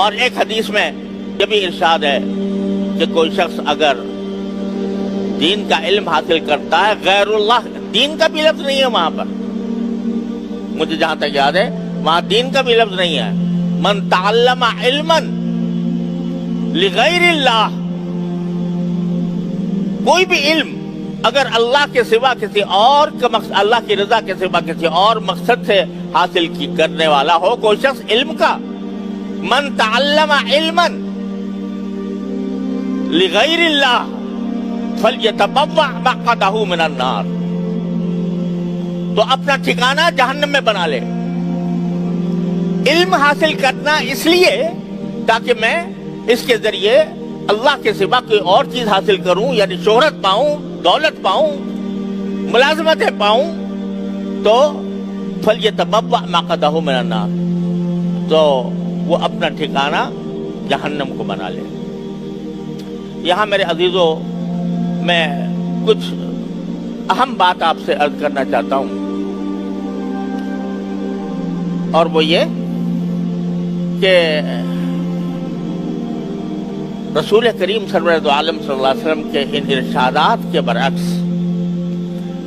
اور ایک حدیث میں یہ بھی ارشاد ہے کہ کوئی شخص اگر دین کا علم حاصل کرتا ہے، غیر اللہ، دین کا بھی لفظ نہیں ہے وہاں پر، مجھے جہاں تک یاد ہے وہاں دین کا بھی لفظ نہیں ہے، من تعلم علما لغیر اللہ، کوئی بھی علم اگر اللہ کے سوا کسی اور کا مقصد، اللہ کی رضا کے سوا کسی اور مقصد سے حاصل کرنے والا ہو کوئی شخص علم کا، من تعلم علما لغیر اللہ فلیتبوأ مقعدہ من النار، تو اپنا ٹھکانہ جہنم میں بنا لے۔ علم حاصل کرنا اس لیے تاکہ میں اس کے ذریعے اللہ کے سوا کوئی اور چیز حاصل کروں، یعنی شہرت پاؤں، دولت پاؤں، ملازمتیں پاؤں، تو فلیتبوأ مقعدہ من النار، تو وہ اپنا ٹھکانہ جہنم کو بنا لے۔ یہاں میرے عزیزوں میں کچھ اہم بات آپ سے عرض کرنا چاہتا ہوں، اور وہ یہ کہ رسول کریم سرور دو عالم صلی اللہ علیہ وسلم کے ان ارشادات کے برعکس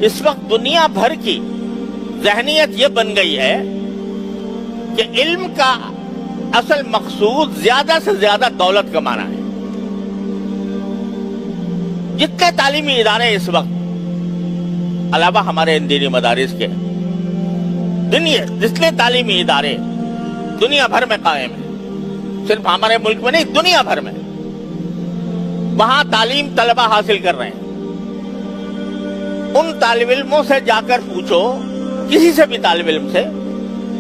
اس وقت دنیا بھر کی ذہنیت یہ بن گئی ہے کہ علم کا اصل مقصود زیادہ سے زیادہ دولت کمانا ہے۔ جتنے تعلیمی ادارے اس وقت علاوہ ہمارے ان دینی مدارس کے جتنے تعلیمی ادارے دنیا بھر میں قائم ہیں، صرف ہمارے ملک میں نہیں، دنیا بھر میں، وہاں تعلیم طلبہ حاصل کر رہے ہیں۔ ان طالب علموں سے جا کر پوچھو، کسی سے بھی طالب علم سے،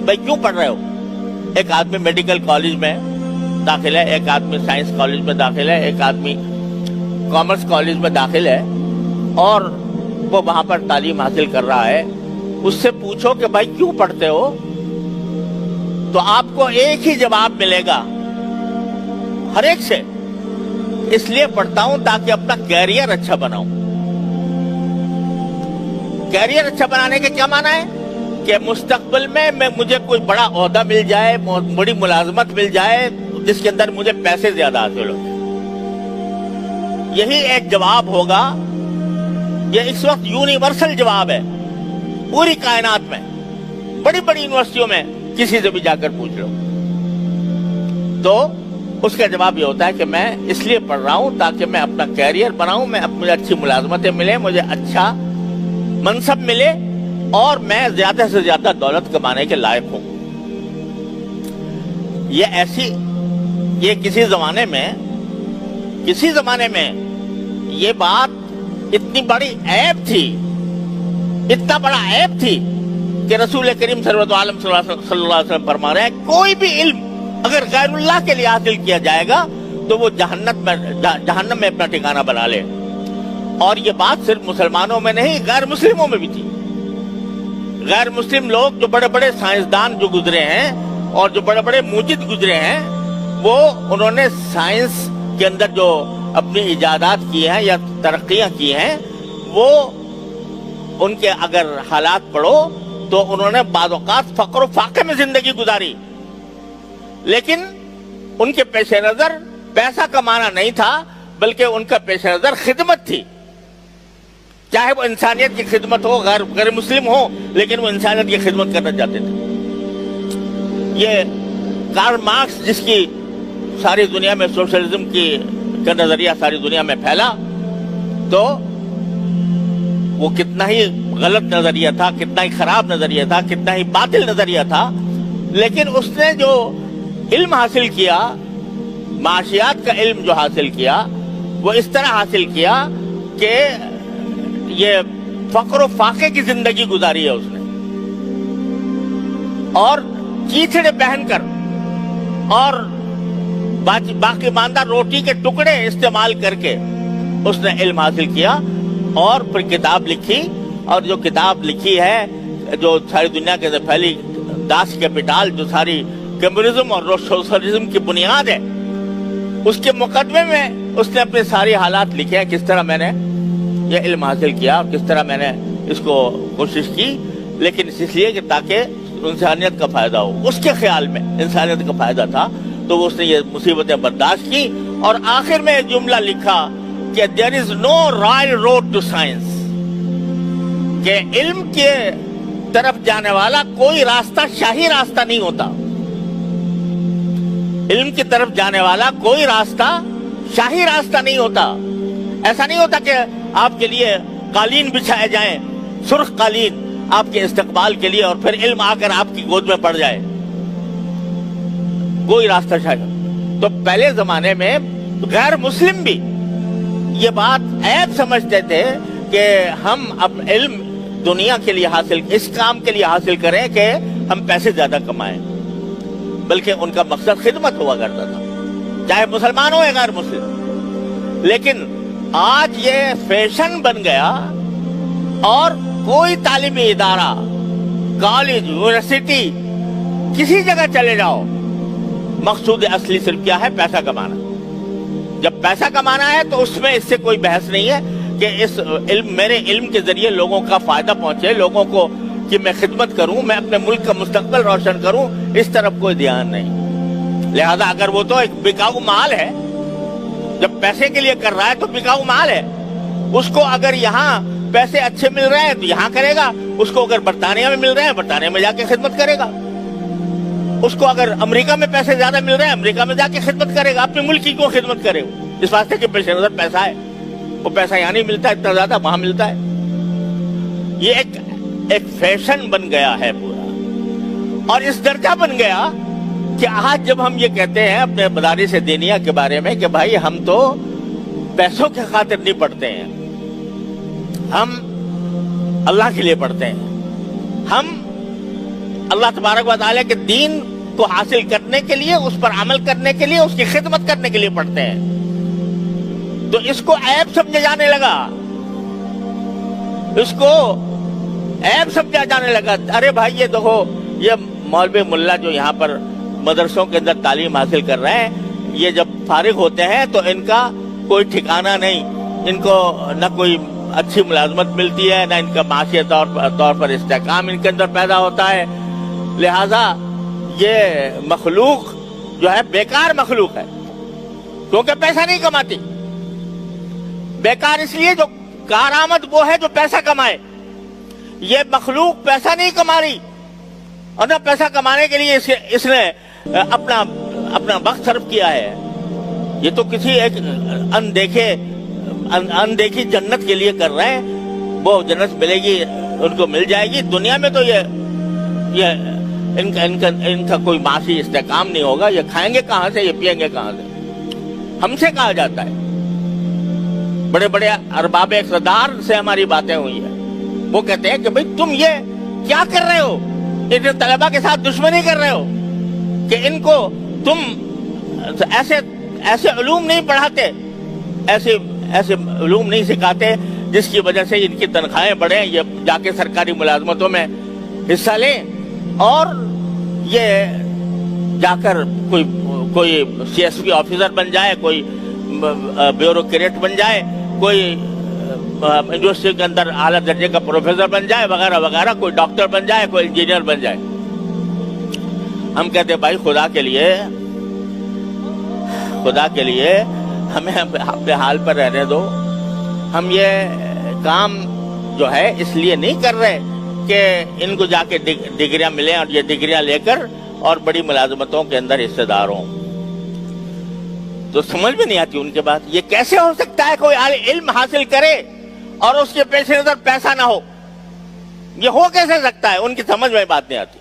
بھائی کیوں پڑھ رہے ہو؟ ایک آدمی میڈیکل کالج میں داخل ہے، ایک آدمی سائنس کالج میں داخل ہے، ایک آدمی کامرس کالج میں داخل ہے، اور وہ وہاں پر تعلیم حاصل کر رہا ہے۔ اس سے پوچھو کہ بھائی کیوں پڑھتے ہو، تو آپ کو ایک ہی جواب ملے گا ہر ایک سے، اس لیے پڑھتا ہوں تاکہ اپنا کیریئر اچھا بناؤں۔ کیریئر اچھا بنانے کے کیا معنی ہے؟ کہ مستقبل میں مجھے کوئی بڑا عہدہ مل جائے، بڑی ملازمت مل جائے جس کے اندر مجھے پیسے زیادہ حاصل ہو۔ یہی ایک جواب ہوگا، یہ اس وقت یونیورسل جواب ہے پوری کائنات میں، بڑی بڑی یونیورسٹیوں میں کسی سے بھی جا کر پوچھ لو، تو اس کا جواب یہ ہوتا ہے کہ میں اس لیے پڑھ رہا ہوں تاکہ میں اپنا کیریئر بناؤں، مجھے اچھی ملازمتیں ملیں، مجھے اچھا منصب ملے، اور میں زیادہ سے زیادہ دولت کمانے کے لائق ہوں۔ یہ کسی زمانے میں یہ بات اتنی بڑی عیب تھی، اتنا بڑا عیب تھی کہ رسول کریم صلی اللہ علیہ وسلم فرما رہے ہیں کوئی بھی علم اگر غیر اللہ کے لیے حاصل کیا جائے گا تو وہ جہنم میں اپنا ٹھکانہ بنا لے۔ اور یہ بات صرف مسلمانوں میں نہیں، غیر مسلموں میں بھی تھی۔ غیر مسلم لوگ جو بڑے بڑے سائنسدان جو گزرے ہیں اور جو بڑے بڑے موجد گزرے ہیں، وہ انہوں نے سائنس کے اندر جو اپنی ایجادات کی ہیں یا ترقیاں کی ہیں، وہ ان کے اگر حالات پڑھو تو انہوں نے بعض اوقات فقر و فاقے میں زندگی گزاری، لیکن ان کے پیش نظر پیسہ کمانا نہیں تھا، بلکہ ان کا پیش نظر خدمت تھی، چاہے وہ انسانیت کی خدمت ہو، غیر مسلم ہو، لیکن وہ انسانیت کی خدمت کرنا چاہتے تھے۔ یہ کارل مارکس جس کی ساری دنیا میں سوشلزم کا نظریہ ساری دنیا میں پھیلا، تو وہ کتنا ہی غلط نظریہ تھا، کتنا ہی خراب نظریہ تھا، کتنا ہی باطل نظریہ تھا، لیکن اس نے جو علم حاصل کیا، معاشیات کا علم جو حاصل کیا، وہ اس طرح حاصل کیا کہ یہ فقر و فاقے کی زندگی گزاری ہے اس نے، اور کیچڑے پہن کر اور باقی ماندہ روٹی کے ٹکڑے استعمال کر کے اس نے علم حاصل کیا، اور پھر کتاب لکھی، اور جو کتاب لکھی ہے جو ساری دنیا کے اندر پھیلی، داس کیپیٹال، جو ساری کمیونزم اور سوشلزم کی بنیاد ہے، اس کے مقدمے میں اس نے اپنے ساری حالات لکھے ہیں، کس طرح میں نے یہ علم حاصل کیا اور کس طرح میں نے اس کو کوشش کی، لیکن اس لیے کہ تاکہ انسانیت کا فائدہ ہو، اس کے خیال میں انسانیت کا فائدہ تھا، تو اس نے یہ مصیبتیں برداشت کی اور آخر میں ایک جملہ لکھا کہ دیر از نو رائل روڈ ٹو سائنس، کہ علم کے طرف جانے والا کوئی راستہ شاہی راستہ نہیں ہوتا. علم کی طرف جانے والا کوئی راستہ شاہی راستہ نہیں ہوتا. ایسا نہیں ہوتا کہ آپ کے لیے قالین بچھائے جائیں، سرخ قالین آپ کے استقبال کے لیے، اور پھر علم آ کر آپ کی گود میں پڑ جائے. کوئی راستہ شاہی. تو پہلے زمانے میں غیر مسلم بھی یہ بات عیب سمجھتے تھے کہ ہم اب علم دنیا کے لیے حاصل، اس کام کے لیے حاصل کریں کہ ہم پیسے زیادہ کمائیں، بلکہ ان کا مقصد خدمت ہوا کرتا تھا، چاہے مسلمان ہو یا غیر مسلم. لیکن آج یہ فیشن بن گیا اور کوئی تعلیمی ادارہ، کالج، یونیورسٹی، کسی جگہ چلے جاؤ، مقصود اصلی صرف کیا ہے؟ پیسہ کمانا. جب پیسہ کمانا ہے تو اس میں اس سے کوئی بحث نہیں ہے کہ اس علم، میرے علم کے ذریعے لوگوں کا فائدہ پہنچے، لوگوں کو کہ میں خدمت کروں، میں اپنے ملک کا مستقبل روشن کروں، اس طرف کوئی دھیان نہیں. لہذا اگر وہ تو ایک بکاؤ مال ہے، جب پیسے کے لیے کر رہا ہے تو بکاؤ مال ہے. اس کو اگر یہاں پیسے اچھے مل رہے ہیں تو یہاں کرے گا، اس کو اگر برطانیہ میں مل رہے ہیں برطانیہ میں جا کے خدمت کرے گا، اس کو اگر امریکہ میں پیسے زیادہ مل رہے ہیں امریکہ میں جا کے خدمت کرے گا. اپنے ملک کی کیوں خدمت کرے گا؟ اس واسطے کہ پیش نظر پیسہ ہے. وہ پیسہ یہاں نہیں ملتا اتنا زیادہ، وہاں ملتا ہے. یہ ایک فیشن بن گیا ہے پورا، اور اس درجہ بن گیا کہ آج جب ہم یہ کہتے ہیں اپنے مدارس دینیہ کے بارے میں کہ بھائی ہم تو پیسوں کے خاطر نہیں پڑھتے ہیں، ہم اللہ کے لیے پڑھتے ہیں، ہم اللہ تبارک و تعالیٰ کے دین کو حاصل کرنے کے لیے، اس پر عمل کرنے کے لیے، اس کی خدمت کرنے کے لیے پڑھتے ہیں، تو اس کو عیب سمجھا جانے لگا، اس کو عیب سمجھا جانے لگا. ارے بھائی یہ دیکھو، یہ مولوی ملا جو یہاں پر مدرسوں کے اندر تعلیم حاصل کر رہے ہیں، یہ جب فارغ ہوتے ہیں تو ان کا کوئی ٹھکانہ نہیں، ان کو نہ کوئی اچھی ملازمت ملتی ہے، نہ ان کا معاشی طور پر استحکام ان کے اندر پیدا ہوتا ہے. لہذا یہ مخلوق جو ہے بیکار مخلوق ہے، کیونکہ پیسہ نہیں کماتی. بیکار اس لیے جو کارآمد وہ ہے جو پیسہ کمائے. یہ مخلوق پیسہ نہیں کما رہی، اور نہ پیسہ کمانے کے لیے اس نے اپنا وقت صرف کیا ہے. یہ تو کسی ایک اندیکھی جنت کے لیے کر رہے ہیں. وہ جنت ملے گی، ان کو مل جائے گی. دنیا میں تو یہ ان کا کوئی معاشی استحکام نہیں ہوگا. یہ کھائیں گے کہاں سے، یہ پیئیں گے کہاں سے؟ ہم سے کہا جاتا ہے، بڑے بڑے ارباب اقتدار سے ہماری باتیں ہوئی ہیں. وہ کہتے ہیں کہ بھئی تم یہ کیا کر رہے ہو؟ ان طلباء کے ساتھ دشمنی کر رہے ہو کہ ان کو تم ایسے علوم نہیں پڑھاتے، ایسے علوم نہیں سکھاتے جس کی وجہ سے ان کی تنخواہیں بڑھیں، یہ جا کے سرکاری ملازمتوں میں حصہ لیں، اور یہ جا کر کوئی سی ایس پی آفیسر بن جائے، کوئی بیوروکریٹ بن جائے، کوئی یونیورسٹی کے اندر اعلیٰ درجے کا پروفیسر بن جائے، وغیرہ وغیرہ، کوئی ڈاکٹر بن جائے، کوئی انجینئر بن جائے. ہم کہتے ہیں بھائی خدا کے لیے ہمیں اپنے حال پر رہنے دو. ہم یہ کام جو ہے اس لیے نہیں کر رہے کہ ان کو جا کے ڈگریاں ملیں اور یہ ڈگریاں لے کر اور بڑی ملازمتوں کے اندر حصے دار ہوں. تو سمجھ میں نہیں آتی ان کے بات. یہ کیسے ہو سکتا ہے کوئی علم حاصل کرے اور اس کے پیش نظر پیسہ نہ ہو؟ یہ ہو کیسے سکتا ہے؟ ان کی سمجھ میں بات نہیں آتی.